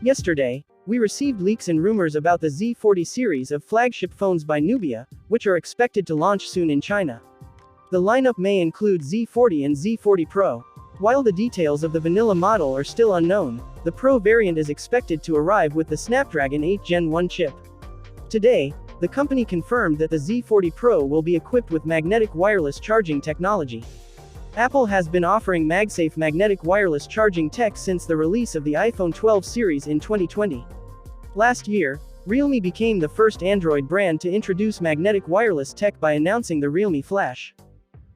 Yesterday, we received leaks and rumors about the Z40 series of flagship phones by Nubia, which are expected to launch soon in China. The lineup may include Z40 and Z40 Pro. While the details of the vanilla model are still unknown, the Pro variant is expected to arrive with the Snapdragon 8 Gen 1 chip. Today, the company confirmed that the Z40 Pro will be equipped with magnetic wireless charging technology. Apple has been offering MagSafe magnetic wireless charging tech since the release of the iPhone 12 series in 2020. Last year, Realme became the first Android brand to introduce magnetic wireless tech by announcing the Realme Flash.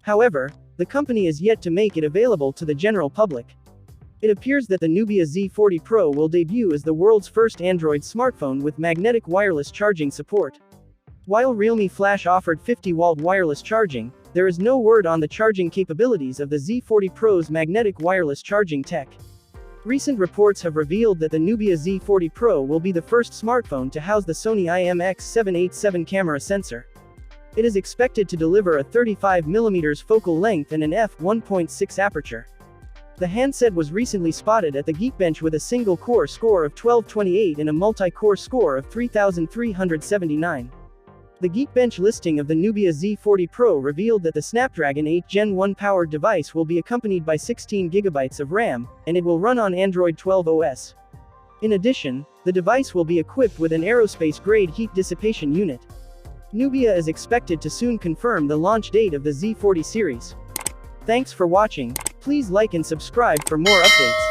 However, the company is yet to make it available to the general public. It appears that the Nubia Z40 Pro will debut as the world's first Android smartphone with magnetic wireless charging support. While Realme Flash offered 50-watt wireless charging, there is no word on the charging capabilities of the Z40 Pro's magnetic wireless charging tech. Recent reports have revealed that the Nubia Z40 Pro will be the first smartphone to house the Sony IMX787 camera sensor. It is expected to deliver a 35mm focal length and an f1.6 aperture. The handset was recently spotted at the Geekbench with a single-core score of 1228 and a multi-core score of 3379. The Geekbench listing of the Nubia Z40 Pro revealed that the Snapdragon 8 Gen 1 powered device will be accompanied by 16GB of RAM, and it will run on Android 12 OS. In addition, the device will be equipped with an aerospace-grade heat dissipation unit. Nubia is expected to soon confirm the launch date of the Z40 series. Thanks for watching. Please like and subscribe for more updates.